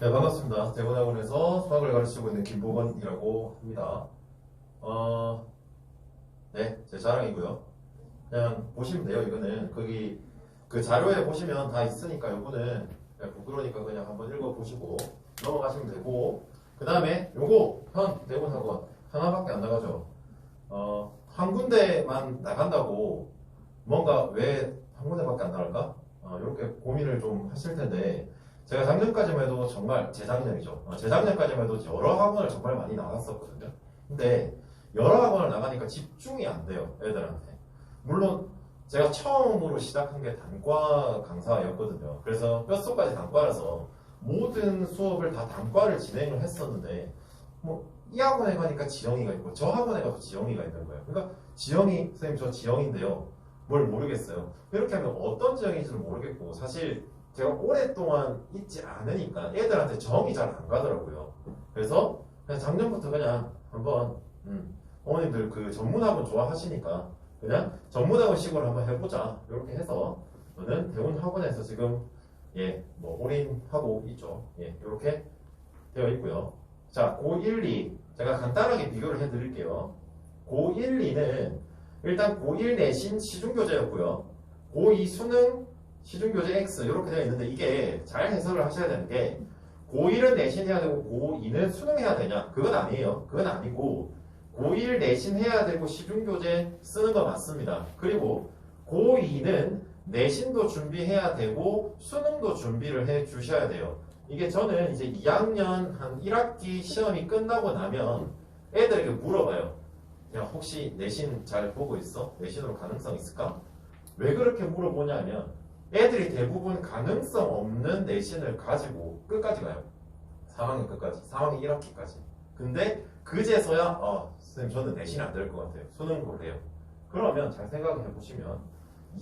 네, 반갑습니다. 대본학원에서 수학을 가르치고 있는 김보건이라고 합니다. 네, 제 자랑이고요. 그냥 보시면 돼요. 이거는 거기 그 자료에 보시면 다 있으니까 이거는 그냥 부끄러우니까 그냥 한번 읽어보시고 넘어가시면 되고, 그 다음에 요거 현 대본학원 하나밖에 안 나가죠. 한 군데만 나간다고 뭔가 왜 한 군데밖에 안 나갈까? 이렇게 고민을 좀 하실 텐데, 제가 작년까지만 해도 정말 재작년이죠. 재작년까지만 해도 여러 학원을 정말 많이 나갔었거든요. 근데 여러 학원을 나가니까 집중이 안 돼요, 애들한테. 물론 제가 처음으로 시작한 게 단과 강사였거든요. 그래서 뼛속까지 단과라서 모든 수업을 다 단과를 진행을 했었는데, 뭐 이 학원에 가니까 지영이가 있고 저 학원에 가도 지영이가 있는 거예요. 그러니까 지영이 선생님 저 지영인데요. 뭘 모르겠어요. 이렇게 하면 어떤 지영인지를 모르겠고, 사실 제가 오랫동안 있지 않으니까 애들한테 정이 잘 안 가더라고요. 그래서 그냥 작년부터 그냥 한번 어머님들 그 전문학원 좋아하시니까 그냥 전문학원식으로 한번 해보자 이렇게 해서 저는 대운학원에서 지금 뭐 올인하고 있죠. 이렇게 되어 있고요. 자, 고1, 2 제가 간단하게 비교를 해드릴게요. 고1, 2는 일단 고1 내신 시중교재였고요. 고2 수능 시중교재 X 이렇게 되어 있는데, 이게 잘 해석을 하셔야 되는 게 고1은 내신해야 되고 고2는 수능해야 되냐? 그건 아니에요. 그건 아니고 고1 내신해야 되고 시중교재 쓰는 거 맞습니다. 그리고 고2는 내신도 준비해야 되고 수능도 준비를 해 주셔야 돼요. 이게 저는 이제 2학년 한 1학기 시험이 끝나고 나면 애들에게 물어봐요. 야, 혹시 내신 잘 보고 있어? 내신으로 가능성 있을까? 왜 그렇게 물어보냐면 애들이 대부분 가능성 없는 내신을 가지고 끝까지 가요. 4학년 끝까지. 4학년 1학기까지. 근데 그제서야 선생님 저는 내신 안 될 것 같아요. 수능 볼래요. 그러면 잘 생각을 해보시면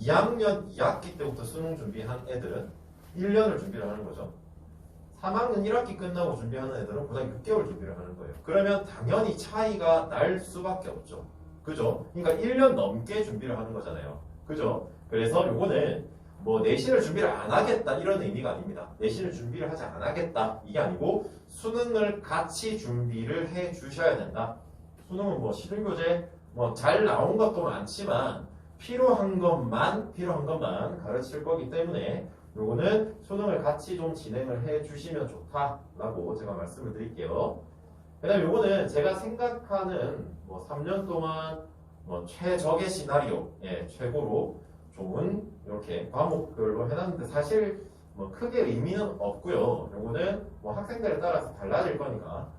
2학년 2학기 때부터 수능 준비한 애들은 1년을 준비를 하는 거죠. 3학년 1학기 끝나고 준비하는 애들은 고등학교 6개월 준비를 하는 거예요. 그러면 당연히 차이가 날 수밖에 없죠. 그죠? 그러니까 1년 넘게 준비를 하는 거잖아요. 그죠? 그래서 요거는 뭐 내신을 준비를 안 하겠다 이런 의미가 아닙니다. 내신을 준비를 하지 않겠다 이게 아니고 수능을 같이 준비를 해 주셔야 된다. 수능은 뭐 시중교재 뭐 잘 나온 것도 많지만 필요한 것만 가르칠 거기 때문에 요거는 수능을 같이 좀 진행을 해 주시면 좋다라고 제가 말씀을 드릴게요. 그 다음에 요거는 제가 생각하는 뭐 3년 동안 뭐 최적의 시나리오, 최고로 좋은 이렇게 과목별로 해놨는데, 사실 뭐 크게 의미는 없고요. 요거는 뭐 학생들에 따라서 달라질 거니까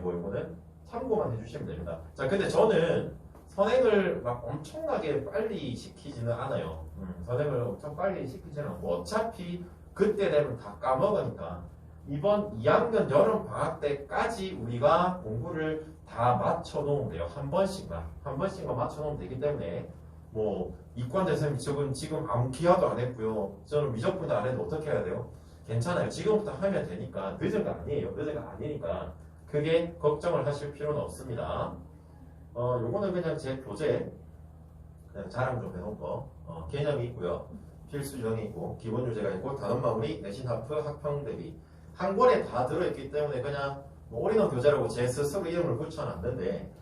뭐 요거는 참고만 해주시면 됩니다. 자, 근데 저는 선행을 막 엄청나게 빨리 시키지는 않아요. 선행을 엄청 빨리 시키지는 않고 어차피 그때 되면 다 까먹으니까 이번 2학년 여름 방학 때까지 우리가 공부를 다 맞춰 놓으면 돼요. 한 번씩만 맞춰 놓으면 되기 때문에 뭐 이과대 선생님 지금 아무 기하도 안 했고요. 저는 미적분도 안 해도 어떻게 해야 돼요? 괜찮아요. 지금부터 하면 되니까 늦은 거 아니에요. 늦은 거 아니니까 크게 걱정을 하실 필요는 없습니다. 요거는 그냥 제 교재 그냥 자랑 좀 해놓은 거 개념이 있고요. 필수 유형이 있고 기본 유제가 있고 단원 마무리, 내신 하프, 학평 대비 한 권에 다 들어있기 때문에 그냥 뭐 올인원 교재라고 제 스스로 이름을 붙여놨는데,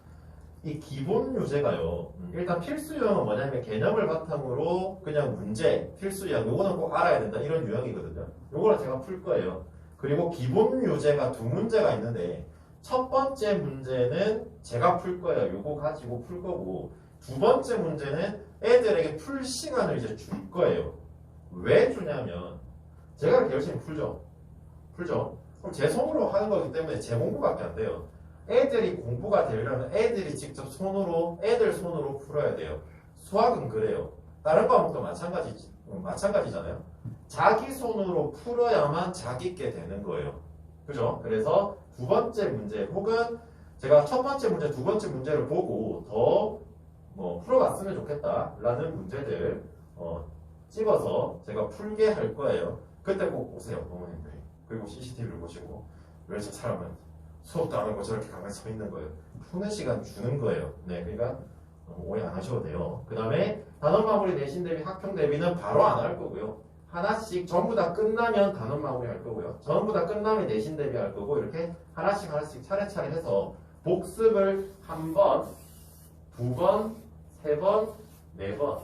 이 기본 유제가요. 일단 필수 유형은 뭐냐면 개념을 바탕으로 그냥 문제, 필수 유형 요거는 꼭 알아야 된다 이런 유형이거든요. 요거는 제가 풀 거예요. 그리고 기본 유제가 두 문제가 있는데 첫 번째 문제는 제가 풀 거예요. 요거 가지고 풀 거고, 두 번째 문제는 애들에게 풀 시간을 이제 줄 거예요. 왜 주냐면 제가 이렇게 열심히 풀죠. 그럼 제 손으로 하는 거기 때문에 제 공부밖에 안 돼요. 애들이 공부가 되려면 애들이 직접 애들 손으로 풀어야 돼요. 수학은 그래요. 다른 과목도 마찬가지잖아요. 자기 손으로 풀어야만 자기께 되는 거예요. 그죠? 그래서 두 번째 문제 혹은 제가 첫 번째 문제, 두 번째 문제를 보고 더 뭐 풀어갔으면 좋겠다라는 문제들 찍어서 제가 풀게 할 거예요. 그때 꼭 오세요, 부모님들이. 그리고 CCTV를 보시고 왜 저 사람은 수업도 안 하고 저렇게 가만히 서 있는 거예요. 푸는 시간 주는 거예요. 그러니까 오해 안 하셔도 돼요. 그 다음에 단원 마무리, 내신 대비, 학평 대비는 바로 안 할 거고요. 하나씩 전부 다 끝나면 단원 마무리할 거고요. 전부 다 끝나면 내신 대비할 거고 이렇게 하나씩 차례차례 해서 복습을 한 번, 두 번, 세 번, 네 번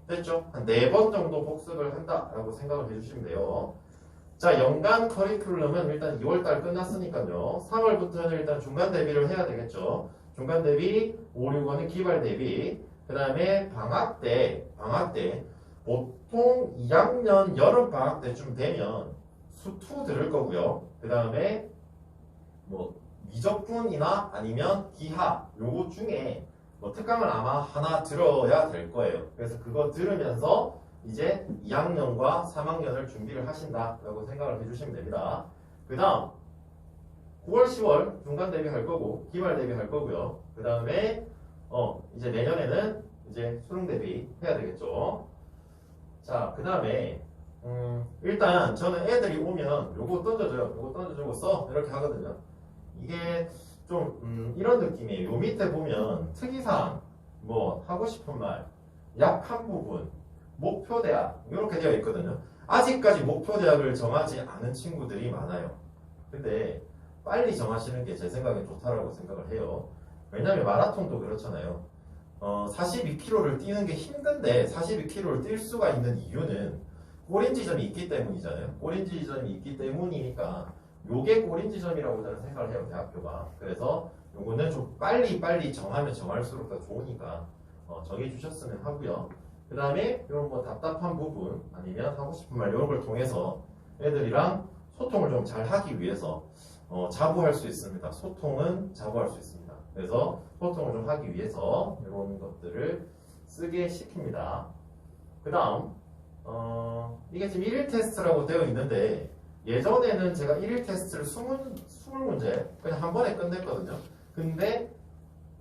됐죠? 한 네 번 정도 복습을 한다라고 생각을 해주시면 돼요. 자, 연간 커리큘럼은 일단 2월달 끝났으니까요. 3월부터는 일단 중간 대비를 해야 되겠죠. 중간 대비, 5, 6월은 기말 대비, 그 다음에 방학 때 보통 2학년 여름 방학 때쯤 되면 수2 들을 거고요. 그 다음에 뭐 미적분이나 아니면 기하 요거 중에 뭐 특강을 아마 하나 들어야 될 거예요. 그래서 그거 들으면서 이제 2학년과 3학년을 준비를 하신다라고 생각을 해주시면 됩니다. 그 다음 9월, 10월 중간 대비할 거고 기말 대비할 거고요. 그 다음에 이제 내년에는 이제 수능 대비 해야 되겠죠. 자, 그 다음에 일단 저는 애들이 오면 요거 던져줘요. 요거 던져주고 써 이렇게 하거든요. 이게 좀 이런 느낌이에요. 요 밑에 보면 특이사항, 뭐 하고 싶은 말, 약한 부분, 목표대학 이렇게 되어 있거든요. 아직까지 목표대학을 정하지 않은 친구들이 많아요. 근데 빨리 정하시는 게 제 생각엔 좋다라고 생각을 해요. 왜냐하면 마라톤도 그렇잖아요. 42km를 뛰는 게 힘든데 42km를 뛸 수가 있는 이유는 꼬린 지점이 있기 때문이잖아요. 꼬린 지점이 있기 때문이니까 요게 꼬린 지점이라고 저는 생각을 해요. 대학교가. 그래서 요거는 좀 빨리 정하면 정할수록 더 좋으니까 정해주셨으면 하고요. 그 다음에 이런 뭐 답답한 부분 아니면 하고 싶은 말 이런 걸 통해서 애들이랑 소통을 좀 잘 하기 위해서 자부할 수 있습니다. 소통은 자부할 수 있습니다. 그래서 소통을 좀 하기 위해서 이런 것들을 쓰게 시킵니다. 그 다음 이게 지금 1일 테스트라고 되어 있는데 예전에는 제가 1일 테스트를 20문제 그냥 한 번에 끝냈거든요. 근데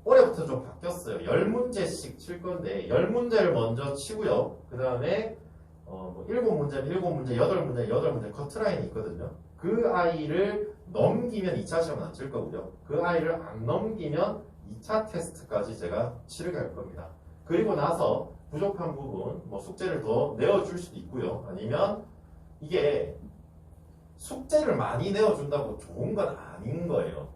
올해부터 좀 바뀌었어요. 10문제씩 칠 건데 10문제를 먼저 치고요. 그 다음에 뭐 7문제면 7문제, 8문제, 8문제 커트라인이 있거든요. 그 아이를 넘기면 2차 시험은 안 칠 거고요. 그 아이를 안 넘기면 2차 테스트까지 제가 치르게 할 겁니다. 그리고 나서 부족한 부분, 뭐 숙제를 더 내어줄 수도 있고요. 아니면 이게 숙제를 많이 내어준다고 좋은 건 아닌 거예요.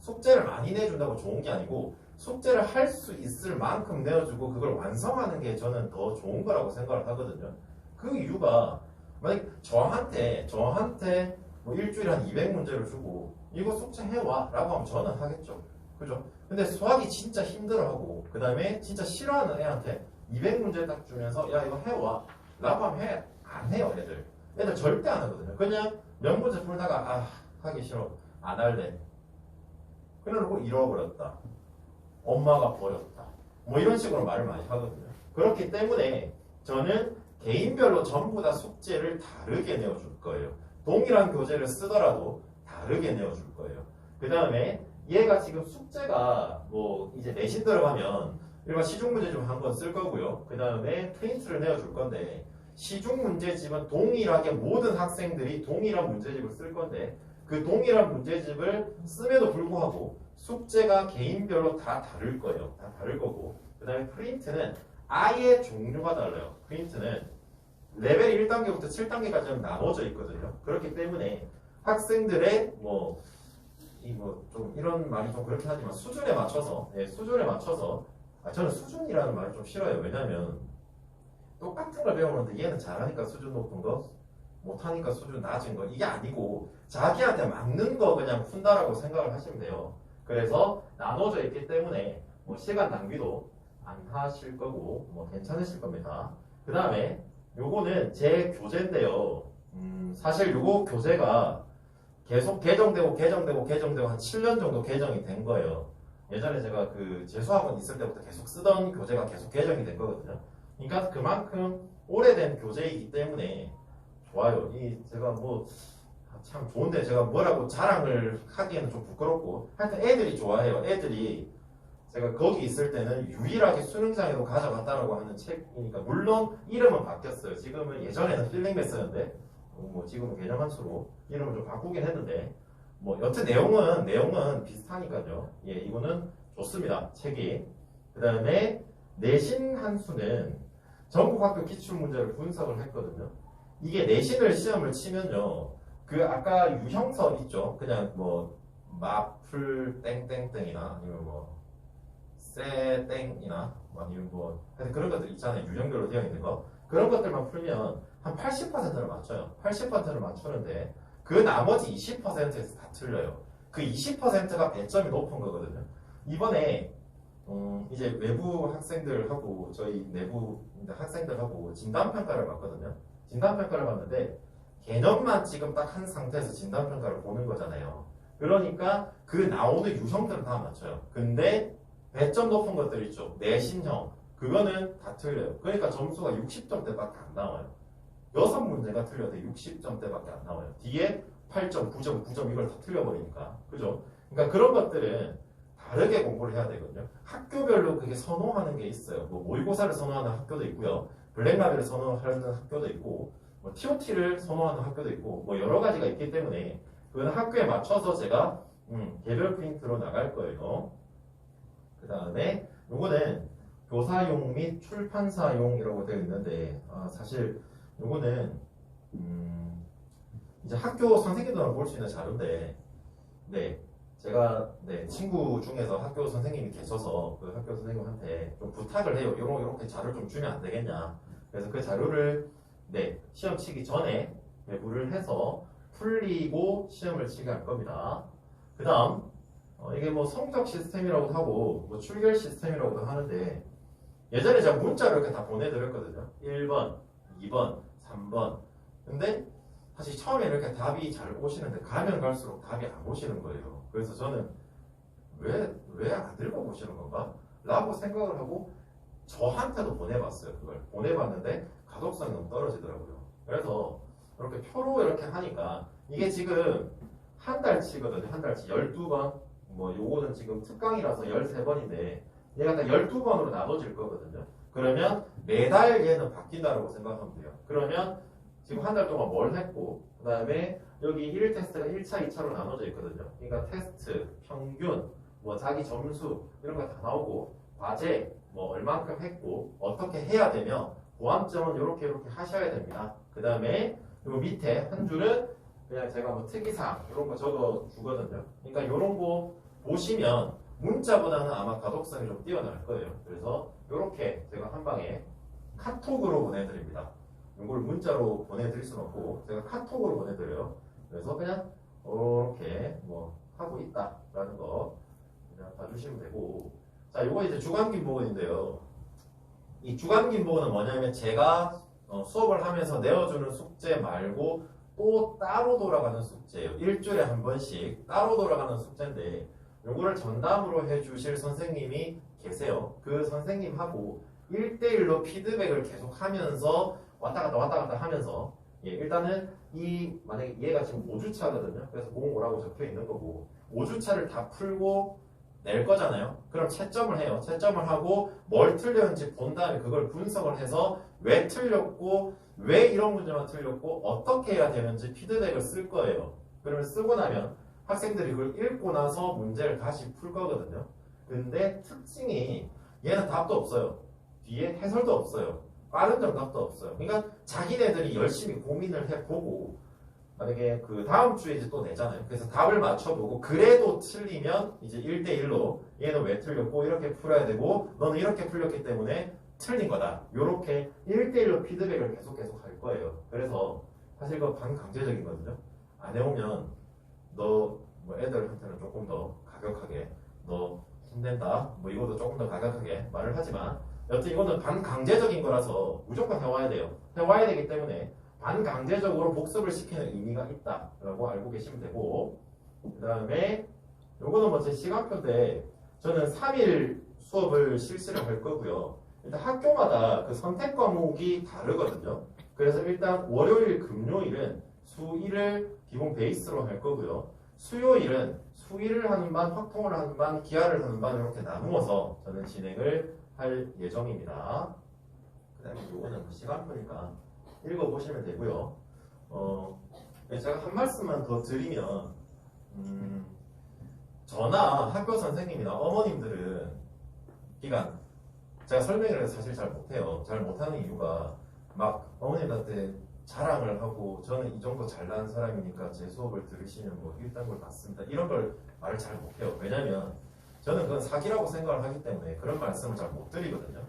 숙제를 많이 내준다고 좋은 게 아니고 숙제를 할 수 있을 만큼 내어주고 그걸 완성하는 게 저는 더 좋은 거라고 생각을 하거든요. 그 이유가 만약 저한테 뭐 일주일에 한 200문제를 주고 이거 숙제 해와 라고 하면 저는 하겠죠. 그죠? 근데 수학이 진짜 힘들어하고 그 다음에 진짜 싫어하는 애한테 200문제 딱 주면서 야 이거 해와 라고 하면 안 해요. 애들 절대 안 하거든요. 그냥 몇 문제 풀다가 하기 싫어 안 할래 그래놓고 잃어버렸다 엄마가 버렸다 뭐 이런 식으로 말을 많이 하거든요. 그렇기 때문에 저는 개인별로 전부 다 숙제를 다르게 내어줄 거예요. 동일한 교재를 쓰더라도 다르게 내어줄 거예요. 그 다음에 얘가 지금 숙제가 뭐 이제 내신 들어가면 일반 시중 문제집 한 번 쓸 거고요. 그 다음에 프린트를 내어줄 건데 시중 문제집은 동일하게 모든 학생들이 동일한 문제집을 쓸 건데 그 동일한 문제집을 씀에도 불구하고 숙제가 개인별로 다 다를 거예요. 다 다를 거고 그 다음에 프린트는 아예 종류가 달라요. 프린트는 레벨 1단계부터 7단계까지는 나눠져 있거든요. 그렇기 때문에 학생들의 좀 이런 말이 좀 그렇긴 하지만 수준에 맞춰서 저는 수준이라는 말을 좀 싫어요. 왜냐면 똑같은 걸 배우는데 얘는 잘하니까 수준 높은 거 못하니까 수준 낮은 거 이게 아니고 자기한테 맞는 거 그냥 푼다라고 생각을 하시면 돼요. 그래서 나눠져 있기 때문에 뭐 시간 낭비도 안 하실 거고 뭐 괜찮으실 겁니다. 그 다음에 요거는 제 교재인데요. 사실 요거 교재가 계속 개정되고 한 7년 정도 개정이 된 거예요. 예전에 제가 그 재수학원 있을 때부터 계속 쓰던 교재가 계속 개정이 된 거거든요. 그러니까 그만큼 오래된 교재이기 때문에 좋아요. 제가 참 좋은데 제가 뭐라고 자랑을 하기에는 좀 부끄럽고 하여튼 애들이 좋아해요. 애들이 제가 거기 있을 때는 유일하게 수능장에도 가져갔다라고 하는 책이니까 물론 이름은 바뀌었어요. 지금은 예전에는 필링메스였는데 지금은 개념함수로 이름을 좀 바꾸긴 했는데 여튼 내용은 비슷하니까요. 예, 이거는 좋습니다. 책이. 그 다음에 내신 한수는 전국학교 기출문제를 분석을 했거든요. 이게 내신을 시험을 치면요. 그 아까 유형서 있죠. 그냥 뭐 마풀 땡땡땡이나 아니면 뭐 쎄땡이나 뭐 아니면 뭐 하여튼 그런 것들 있잖아요. 유형별로 되어 있는 거. 그런 것들만 풀면 한 80%를 맞춰요. 80%를 맞추는데 그 나머지 20%에서 다 틀려요. 그 20%가 배점이 높은 거거든요. 이번에 이제 외부 학생들하고 저희 내부 학생들하고 진단평가를 봤거든요. 진단평가를 봤는데 개념만 지금 딱 한 상태에서 진단평가를 보는 거잖아요. 그러니까 그 나오는 유형들은 다 맞춰요. 근데 배점 높은 것들 있죠. 내신형. 그거는 다 틀려요. 그러니까 점수가 60점대밖에 안 나와요. 6문제가 틀려도 60점대밖에 안 나와요. 뒤에 8점, 9점, 9점 이걸 다 틀려버리니까. 그죠? 그러니까 그런 것들은 다르게 공부를 해야 되거든요. 학교별로 그게 선호하는 게 있어요. 뭐 모의고사를 선호하는 학교도 있고요. 블랙라벨을 선호하는 학교도 있고, 뭐 TOT를 선호하는 학교도 있고, 뭐 여러 가지가 있기 때문에 그건 학교에 맞춰서 제가 개별 프린트로 나갈 거예요. 그 다음에 요거는 교사용 및 출판사용이라고 되어 있는데 사실 요거는 이제 학교 선생님들만 볼 수 있는 자료인데 네 제가 친구 중에서 학교 선생님이 계셔서 그 학교 선생님한테 좀 부탁을 해요. 이렇게 자료를 좀 주면 안 되겠냐. 그래서 그 자료를 시험 치기 전에 배부를 해서 풀리고 시험을 치게 할 겁니다. 그 다음 이게 뭐 성적 시스템이라고도 하고 뭐 출결 시스템이라고도 하는데 예전에 제가 문자로 이렇게 다 보내드렸거든요. 1번, 2번, 3번. 근데 사실 처음에 이렇게 답이 잘 오시는데 가면 갈수록 답이 안 오시는 거예요. 그래서 저는 왜 안 읽어보시는 건가? 라고 생각을 하고 저한테도 보내봤어요. 그걸 보내봤는데 가독성이 너무 떨어지더라고요. 그래서 이렇게 표로 이렇게 하니까 이게 지금 한 달치거든요. 한 달치 12번. 뭐 요거는 지금 특강이라서 13번인데 얘가 딱 12번으로 나눠질 거거든요. 그러면 매달 얘는 바뀐다고 생각하면 돼요. 그러면 지금 한 달 동안 뭘 했고 그 다음에 여기 1 테스트가 1차, 2차로 나눠져 있거든요. 그러니까 테스트, 평균, 뭐 자기 점수 이런 거 다 나오고 과제 뭐 얼만큼 했고 어떻게 해야 되며 고함점은 이렇게 하셔야 됩니다. 그 다음에 요 밑에 한 줄은 그냥 제가 뭐 특이사항 이런 거 적어 주거든요. 그러니까 이런 거 보시면 문자보다는 아마 가독성이 좀 뛰어날 거예요. 그래서 이렇게 제가 한 방에 카톡으로 보내드립니다. 이걸 문자로 보내드릴 수는 없고 제가 카톡으로 보내드려요. 그래서 그냥 이렇게 뭐 하고 있다라는 거 그냥 봐주시면 되고 자, 요거 이제 주간기본인데요. 이 주간기본은 뭐냐면 제가 수업을 하면서 내어주는 숙제 말고 또 따로 돌아가는 숙제예요. 일주일에 한 번씩 따로 돌아가는 숙제인데 요거를 전담으로 해주실 선생님이 계세요. 그 선생님하고 1대1로 피드백을 계속 하면서 왔다 갔다 하면서 일단은 만약에 얘가 지금 5주차거든요. 그래서 05라고 적혀 있는 거고 5주차를 다 풀고 낼 거잖아요. 그럼 채점을 해요. 채점을 하고 뭘 틀렸는지 본 다음에 그걸 분석을 해서 왜 틀렸고 왜 이런 문제만 틀렸고 어떻게 해야 되는지 피드백을 쓸 거예요. 그러면 쓰고 나면 학생들이 그걸 읽고 나서 문제를 다시 풀 거거든요. 근데 특징이 얘는 답도 없어요. 뒤에 해설도 없어요. 빠른 정답도 없어요. 그러니까 자기네들이 열심히 고민을 해보고 만약에 그 다음 주에 이제 또 내잖아요. 그래서 답을 맞춰보고 그래도 틀리면 이제 1대1로 얘는 왜 틀렸고 이렇게 풀어야 되고 너는 이렇게 풀렸기 때문에 틀린 거다. 요렇게 1대1로 피드백을 계속 할 거예요. 그래서 사실 그거 반강제적이거든요. 안 해오면 너 뭐 애들한테는 조금 더 가격하게 너 힘낸다. 뭐 이것도 조금 더 가격하게 말을 하지만 여튼 이거는 반강제적인 거라서 무조건 해와야 돼요. 해와야 되기 때문에 반강제적으로 복습을 시키는 의미가 있다라고 알고 계시면 되고 그 다음에 요거는 뭐 제 시간표인데 저는 3일 수업을 실시를 할 거고요. 일단 학교마다 그 선택 과목이 다르거든요. 그래서 일단 월요일, 금요일은 수일을 기본 베이스로 할 거고요. 수요일은 수일을 하는 반, 확통을 하는 반, 기하를 하는 반 이렇게 나누어서 저는 진행을 할 예정입니다. 그 다음에 요거는 시간표니까 읽어보시면 되고요. 제가 한 말씀만 더 드리면 저나 학교 선생님이나 어머님들은 그러니까 제가 설명을 해서 사실 잘 못해요. 잘 못하는 이유가 막 어머님한테 자랑을 하고 저는 이 정도 잘난 사람이니까 제 수업을 들으시면 뭐 1등을 받습니다. 이런 걸 말을 잘 못해요. 왜냐면 저는 그건 사기라고 생각을 하기 때문에 그런 말씀을 잘 못 드리거든요.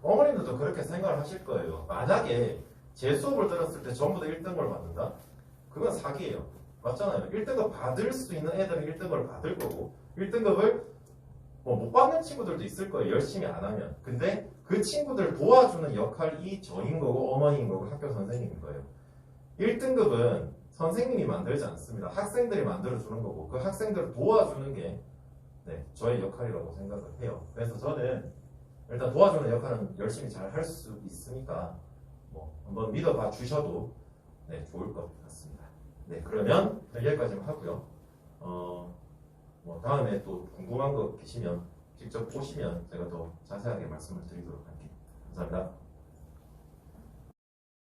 어머님들도 그렇게 생각을 하실 거예요. 만약에 제 수업을 들었을 때 전부 다 1등을 받는다? 그건 사기예요. 맞잖아요. 1등급 받을 수 있는 애들은 1등급을 받을 거고 1등급을 못 받는 친구들도 있을 거예요. 열심히 안 하면. 근데 그 친구들 도와주는 역할이 저인 거고 어머니인 거고 학교 선생님인 거예요. 1등급은 선생님이 만들지 않습니다. 학생들이 만들어주는 거고 그 학생들을 도와주는 게 저의 역할이라고 생각을 해요. 그래서 저는 일단 도와주는 역할은 열심히 잘 할 수 있으니까 한번 믿어봐 주셔도 좋을 것 같습니다. 그러면 여기까지만 하고요. 다음에 또 궁금한 거 계시면 직접 오시면 제가 더 자세하게 말씀을 드리도록 할게요. 감사합니다.